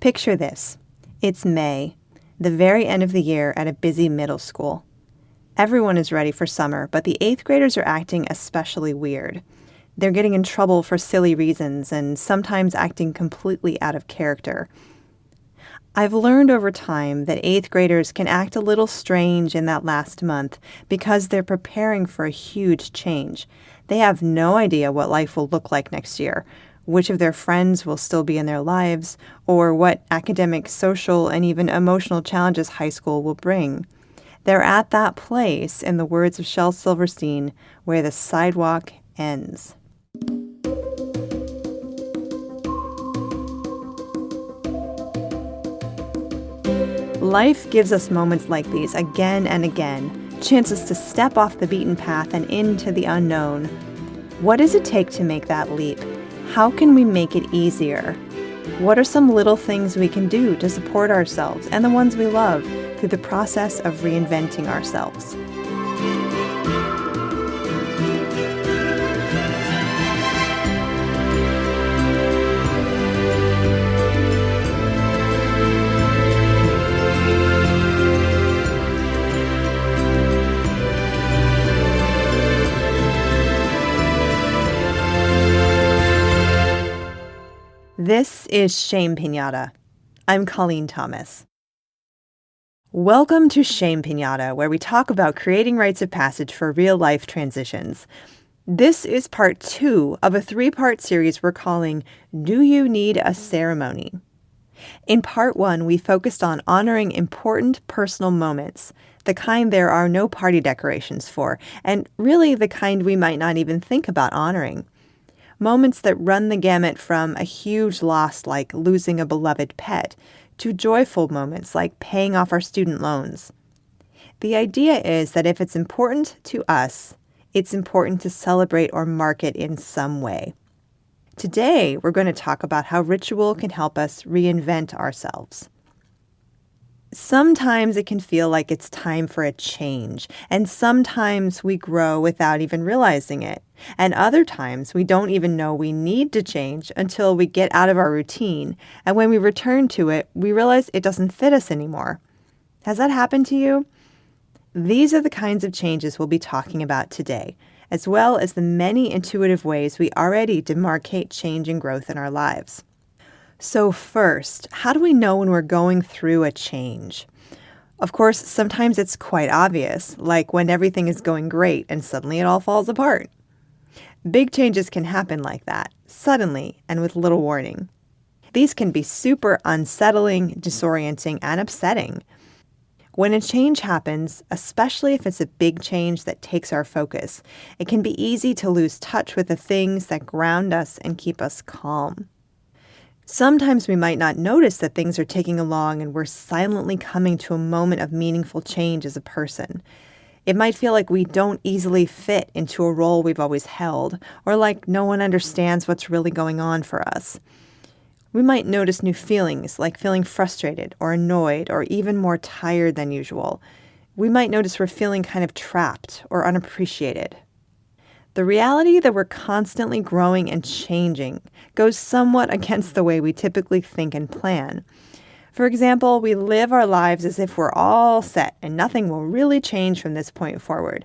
Picture this. It's May, the very end of the year at a busy middle school. Everyone is ready for summer, but the 8th graders are acting especially weird. They're getting in trouble for silly reasons and sometimes acting completely out of character. I've learned over time that 8th graders can act a little strange in that last month because they're preparing for a huge change. They have no idea what life will look like next year, which of their friends will still be in their lives, or what academic, social, and even emotional challenges high school will bring. They're at that place, in the words of Shel Silverstein, where the sidewalk ends. Life gives us moments like these again and again, chances to step off the beaten path and into the unknown. What does it take to make that leap? How can we make it easier? What are some little things we can do to support ourselves and the ones we love through the process of reinventing ourselves? This is Shame Piñata. I'm Colleen Thomas. Welcome to Shame Piñata, where we talk about creating rites of passage for real-life transitions. This is part 2 of a 3-part series we're calling Do You Need a Ceremony? In part 1, we focused on honoring important personal moments, the kind there are no party decorations for, and really the kind we might not even think about honoring. Moments that run the gamut from a huge loss like losing a beloved pet to joyful moments like paying off our student loans. The idea is that if it's important to us, it's important to celebrate or mark it in some way. Today, we're going to talk about how ritual can help us reinvent ourselves. Sometimes it can feel like it's time for a change, and sometimes we grow without even realizing it. And other times we don't even know we need to change until we get out of our routine, and when we return to it, we realize it doesn't fit us anymore. Has that happened to you? These are the kinds of changes we'll be talking about today, as well as the many intuitive ways we already demarcate change and growth in our lives. So first, how do we know when we're going through a change? Of course, sometimes it's quite obvious, like when everything is going great and suddenly it all falls apart. Big changes can happen like that, suddenly and with little warning. These can be super unsettling, disorienting, and upsetting. When a change happens, especially if it's a big change that takes our focus, it can be easy to lose touch with the things that ground us and keep us calm. Sometimes we might not notice that things are taking along and we're silently coming to a moment of meaningful change as a person. It might feel like we don't easily fit into a role we've always held, or like no one understands what's really going on for us. We might notice new feelings, like feeling frustrated or annoyed or even more tired than usual. We might notice we're feeling kind of trapped or unappreciated. The reality that we're constantly growing and changing goes somewhat against the way we typically think and plan. For example, we live our lives as if we're all set and nothing will really change from this point forward.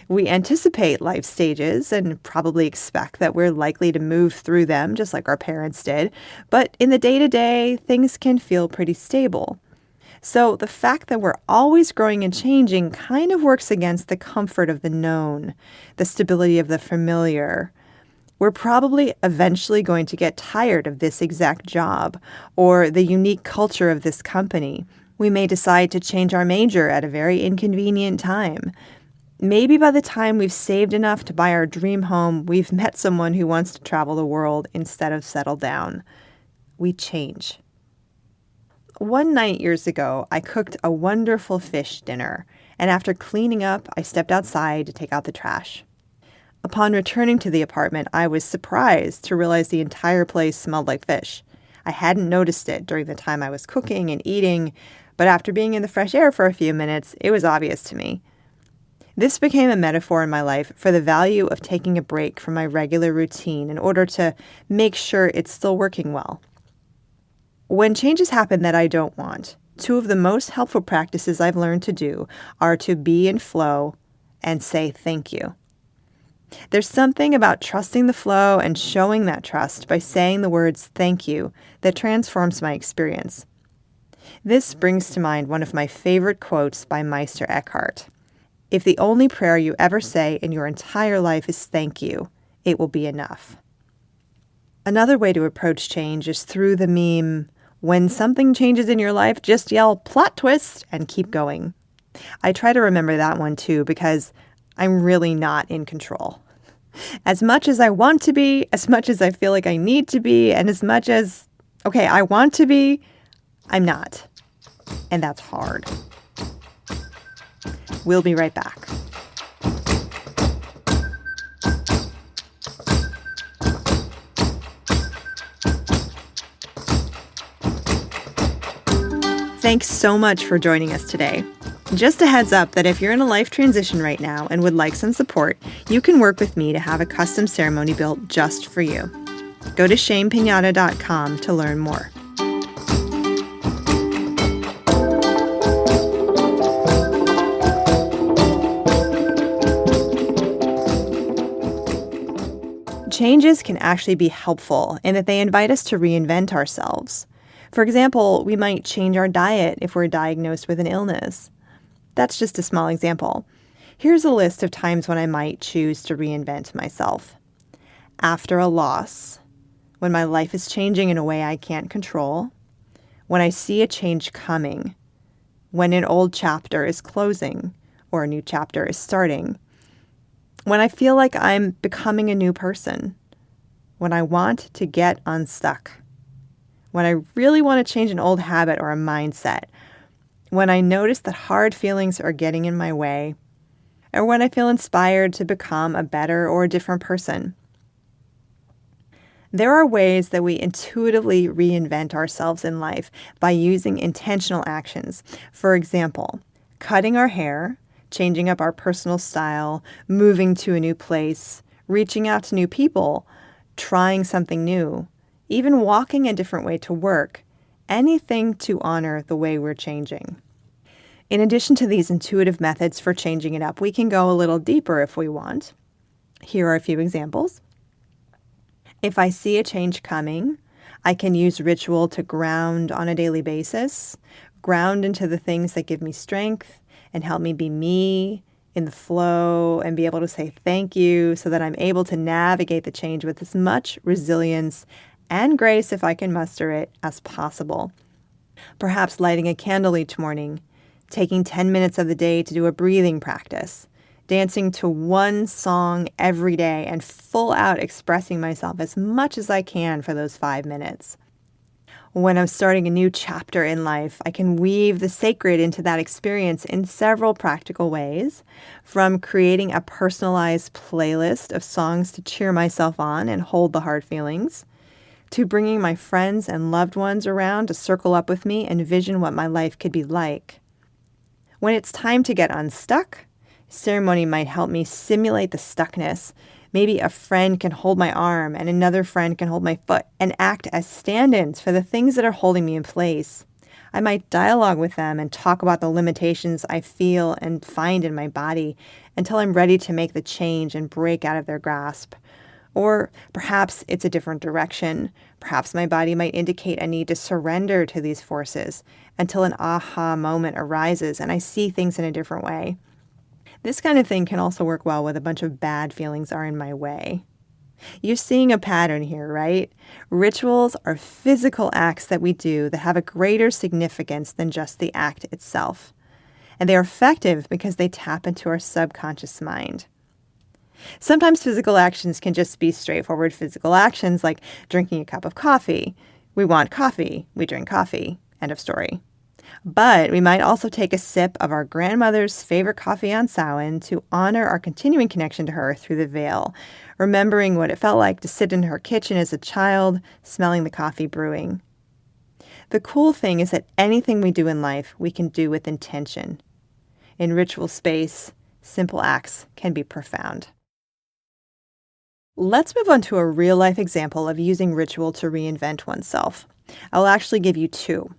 We anticipate life stages and probably expect that we're likely to move through them just like our parents did, but in the day-to-day, things can feel pretty stable. So the fact that we're always growing and changing kind of works against the comfort of the known, the stability of the familiar. We're probably eventually going to get tired of this exact job or the unique culture of this company. We may decide to change our major at a very inconvenient time. Maybe by the time we've saved enough to buy our dream home, we've met someone who wants to travel the world instead of settle down. We change. One night years ago, I cooked a wonderful fish dinner, and after cleaning up, I stepped outside to take out the trash. Upon returning to the apartment, I was surprised to realize the entire place smelled like fish. I hadn't noticed it during the time I was cooking and eating, but after being in the fresh air for a few minutes, it was obvious to me. This became a metaphor in my life for the value of taking a break from my regular routine in order to make sure it's still working well. When changes happen that I don't want, two of the most helpful practices I've learned to do are to be in flow and say thank you. There's something about trusting the flow and showing that trust by saying the words thank you that transforms my experience. This brings to mind one of my favorite quotes by Meister Eckhart. If the only prayer you ever say in your entire life is thank you, it will be enough. Another way to approach change is through the meme, when something changes in your life, just yell plot twist and keep going. I try to remember that one too because I'm really not in control. As much as I want to be, as much as I feel like I need to be, and as much as, I want to be, I'm not. And that's hard. We'll be right back. Thanks so much for joining us today. Just a heads up that if you're in a life transition right now and would like some support, you can work with me to have a custom ceremony built just for you. Go to shamepiñata.com to learn more. Changes can actually be helpful in that they invite us to reinvent ourselves. For example, we might change our diet if we're diagnosed with an illness. That's just a small example. Here's a list of times when I might choose to reinvent myself. After a loss, when my life is changing in a way I can't control, when I see a change coming, when an old chapter is closing or a new chapter is starting, when I feel like I'm becoming a new person, when I want to get unstuck, when I really want to change an old habit or a mindset, when I notice that hard feelings are getting in my way, or when I feel inspired to become a better or a different person. There are ways that we intuitively reinvent ourselves in life by using intentional actions. For example, cutting our hair, changing up our personal style, moving to a new place, reaching out to new people, trying something new, even walking a different way to work, anything to honor the way we're changing. In addition to these intuitive methods for changing it up, we can go a little deeper if we want. Here are a few examples. If I see a change coming, I can use ritual to ground on a daily basis, ground into the things that give me strength and help me be me in the flow and be able to say thank you so that I'm able to navigate the change with as much resilience and grace, if I can muster it, as possible. Perhaps lighting a candle each morning, taking 10 minutes of the day to do a breathing practice, dancing to one song every day and full out expressing myself as much as I can for those 5 minutes. When I'm starting a new chapter in life, I can weave the sacred into that experience in several practical ways, from creating a personalized playlist of songs to cheer myself on and hold the hard feelings, to bringing my friends and loved ones around to circle up with me and envision what my life could be like. When it's time to get unstuck, ceremony might help me simulate the stuckness. Maybe a friend can hold my arm and another friend can hold my foot and act as stand-ins for the things that are holding me in place. I might dialogue with them and talk about the limitations I feel and find in my body until I'm ready to make the change and break out of their grasp. Or perhaps it's a different direction. Perhaps my body might indicate a need to surrender to these forces until an aha moment arises and I see things in a different way. This kind of thing can also work well when a bunch of bad feelings are in my way. You're seeing a pattern here, right? Rituals are physical acts that we do that have a greater significance than just the act itself. And they are effective because they tap into our subconscious mind. Sometimes physical actions can just be straightforward physical actions like drinking a cup of coffee. We want coffee, we drink coffee. End of story. But we might also take a sip of our grandmother's favorite coffee on Samhain to honor our continuing connection to her through the veil, remembering what it felt like to sit in her kitchen as a child, smelling the coffee brewing. The cool thing is that anything we do in life, we can do with intention. In ritual space, simple acts can be profound. Let's move on to a real-life example of using ritual to reinvent oneself. I'll actually give you two.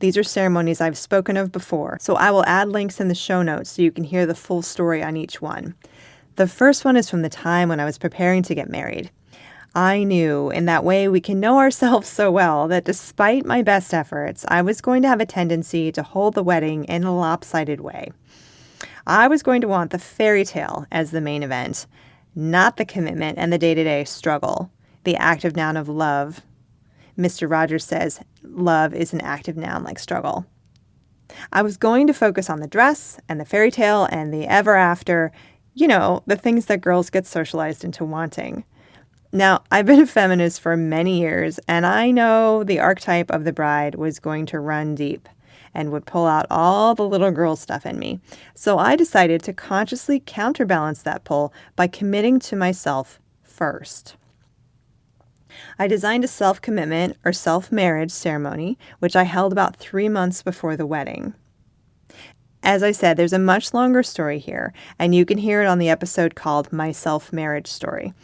These are ceremonies I've spoken of before, so I will add links in the show notes so you can hear the full story on each one. The first one is from the time when I was preparing to get married. I knew in that way we can know ourselves so well that despite my best efforts, I was going to have a tendency to hold the wedding in a lopsided way. I was going to want the fairy tale as the main event, not the commitment and the day-to-day struggle, the active noun of love. Mr. Rogers says love is an active noun like struggle. I was going to focus on the dress and the fairy tale and the ever after, the things that girls get socialized into wanting. Now, I've been a feminist for many years, and I know the archetype of the bride was going to run deep and would pull out all the little girl stuff in me. So I decided to consciously counterbalance that pull by committing to myself first. I designed a self-commitment or self-marriage ceremony, which I held about 3 months before the wedding. As I said, there's a much longer story here, and you can hear it on the episode called My Self-Marriage Story.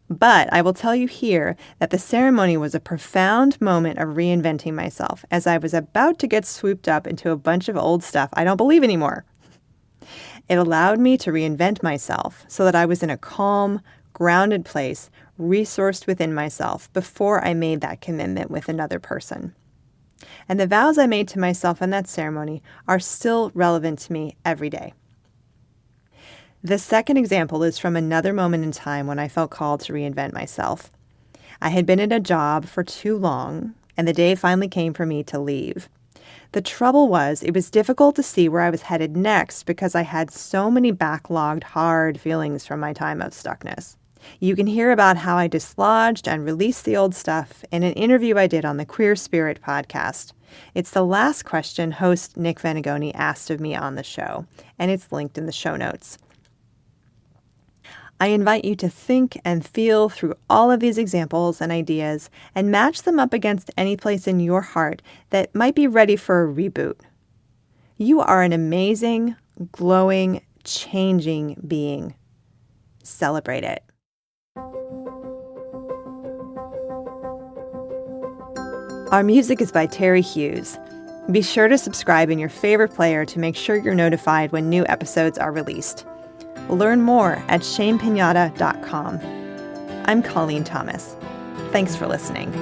But I will tell you here that the ceremony was a profound moment of reinventing myself as I was about to get swooped up into a bunch of old stuff I don't believe anymore. It allowed me to reinvent myself so that I was in a calm, grounded place, resourced within myself before I made that commitment with another person. And the vows I made to myself in that ceremony are still relevant to me every day. The second example is from another moment in time when I felt called to reinvent myself. I had been at a job for too long, and the day finally came for me to leave. The trouble was, it was difficult to see where I was headed next because I had so many backlogged, hard feelings from my time of stuckness. You can hear about how I dislodged and released the old stuff in an interview I did on the Queer Spirit podcast. It's the last question host Nick Venegoni asked of me on the show, and it's linked in the show notes. I invite you to think and feel through all of these examples and ideas and match them up against any place in your heart that might be ready for a reboot. You are an amazing, glowing, changing being. Celebrate it. Our music is by Terry Hughes. Be sure to subscribe in your favorite player to make sure you're notified when new episodes are released. Learn more at shamepiñata.com. I'm Colleen Thomas. Thanks for listening.